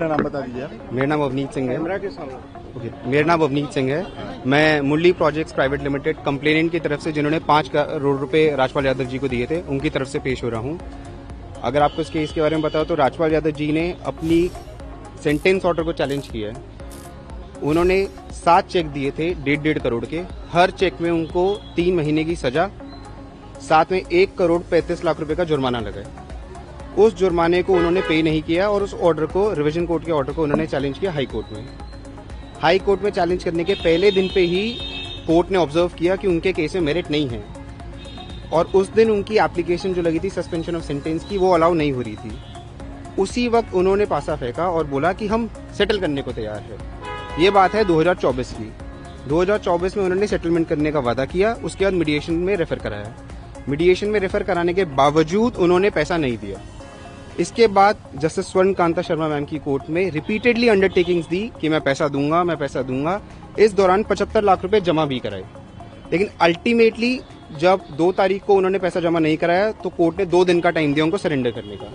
नाम बता दीजिए आप। मेरा नाम अवनीत सिंह है। मेरा नाम अवनीत सिंह है। मैं मुरली प्रोजेक्ट्स प्राइवेट लिमिटेड कंप्लेनेंट की तरफ से जिन्होंने 5 करोड़ रुपए राजपाल यादव जी को दिए थे उनकी तरफ से पेश हो रहा हूं। अगर आपको इस केस के बारे में बताओ तो राजपाल यादव जी ने अपनी सेंटेंस ऑर्डर को चैलेंज किया है। उन्होंने 7 चेक दिए थे 1.5 करोड़ के। हर चेक में उनको 3 महीने की सजा, साथ में 1 करोड़ 35 लाख रुपए का जुर्माना लगा है। उस जुर्माने को उन्होंने पे नहीं किया और उस ऑर्डर को, रिवीजन कोर्ट के ऑर्डर को उन्होंने चैलेंज किया हाई कोर्ट में। हाई कोर्ट में चैलेंज करने के पहले दिन पे ही कोर्ट ने ऑब्जर्व किया कि उनके केस में मेरिट नहीं है और उस दिन उनकी एप्लीकेशन जो लगी थी सस्पेंशन ऑफ सेंटेंस की वो अलाउ नहीं हो रही थी। उसी वक्त उन्होंने पासा फेंका और बोला कि हम सेटल करने को तैयार है। ये बात है 2024 की। 2024 में उन्होंने सेटलमेंट करने का वादा किया, उसके बाद मीडिएशन में रेफर कराया। मीडिएशन में रेफर कराने के बावजूद उन्होंने पैसा नहीं दिया। इसके बाद जस्टिस स्वर्ण कांता शर्मा मैम की कोर्ट में रिपीटेडली अंडरटेकिंग्स दी कि मैं पैसा दूंगा, मैं पैसा दूंगा। इस दौरान 75 लाख रुपए जमा भी कराए, लेकिन अल्टीमेटली जब 2 तारीख को उन्होंने पैसा जमा नहीं कराया तो कोर्ट ने 2 दिन का टाइम दिया उनको सरेंडर करने का।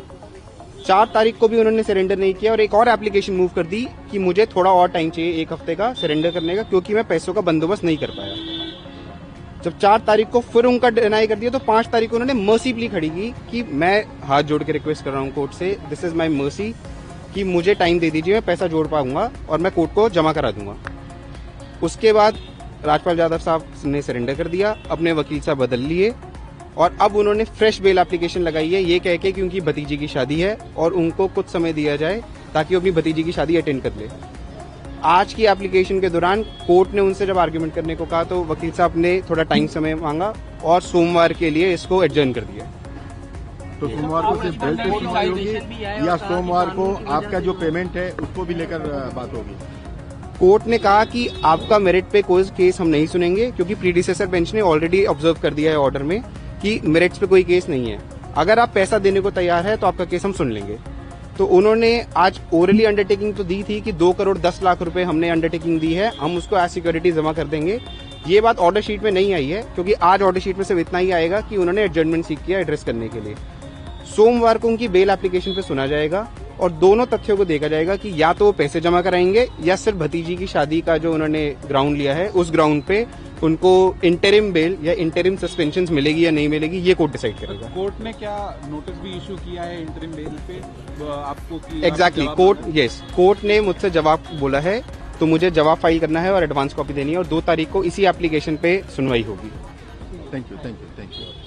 4 तारीख को भी उन्होंने सरेंडर नहीं किया और एक और एप्लीकेशन मूव कर दी कि मुझे थोड़ा और टाइम चाहिए 1 हफ्ते का सरेंडर करने का, क्योंकि मैं पैसों का बंदोबस्त नहीं कर पाया। जब 4 तारीख को फिर उनका डिनाई कर दिया तो 5 तारीख को उन्होंने मर्सी प्ली खड़ी की कि मैं हाथ जोड़ के रिक्वेस्ट कर रहा हूं कोर्ट से, दिस इज माय मर्सी, कि मुझे टाइम दे दीजिए, मैं पैसा जोड़ पाऊंगा और मैं कोर्ट को जमा करा दूंगा। उसके बाद राजपाल यादव साहब ने सरेंडर कर दिया, अपने वकील साहब बदल लिए और अब उन्होंने फ्रेश बेल एप्लीकेशन लगाई है ये कह के कि उनकी भतीजी की शादी है और उनको कुछ समय दिया जाए ताकि वो अपनी भतीजी की शादी अटेंड कर ले। आज की एप्लीकेशन के दौरान कोर्ट ने उनसे जब आर्ग्यूमेंट करने को कहा तो वकील साहब ने थोड़ा टाइम समय मांगा और सोमवार के लिए इसको एडजर्न कर दिया। तो सोमवार को सिर्फ बेल पे सुनवाई होगी या सोमवार को आपका जो पेमेंट है उसको भी लेकर बात होगी? कोर्ट ने कहा कि आपका मेरिट पे कोई केस हम नहीं सुनेंगे, क्योंकि प्रीडिसेसर बेंच ने ऑलरेडी ऑब्जर्व कर दिया है ऑर्डर में कि मेरिट्स पे कोई केस नहीं है। अगर आप पैसा देने को तैयार है तो आपका केस हम सुन लेंगे। तो उन्होंने आज ओरली अंडरटेकिंग तो दी थी कि 2 करोड़ 10 लाख रुपए हमने अंडरटेकिंग दी है, हम उसको एज सिक्योरिटी जमा कर देंगे। ये बात ऑर्डर शीट में नहीं आई है, क्योंकि आज ऑर्डर शीट में सिर्फ इतना ही आएगा कि उन्होंने एडजर्नमेंट सीख किया एड्रेस करने के लिए। सोमवार को उनकी बेल एप्लीकेशन पे सुना जाएगा और दोनों तथ्यों को देखा जाएगा कि या तो वो पैसे जमा कराएंगे या सिर्फ भतीजी की शादी का जो उन्होंने ग्राउंड लिया है उस ग्राउंड पे उनको इंटरिम बेल या इंटरिम सस्पेंशन मिलेगी या नहीं मिलेगी, ये कोर्ट डिसाइड करेगा। कोर्ट ने क्या नोटिस भी इशू किया है इंटरिम बेल पे आपको? एग्जैक्टली कोर्ट ने मुझसे जवाब बोला है, तो मुझे जवाब फाइल करना है और एडवांस कॉपी देनी है और 2 तारीख को इसी एप्लीकेशन पे सुनवाई होगी। Thank you.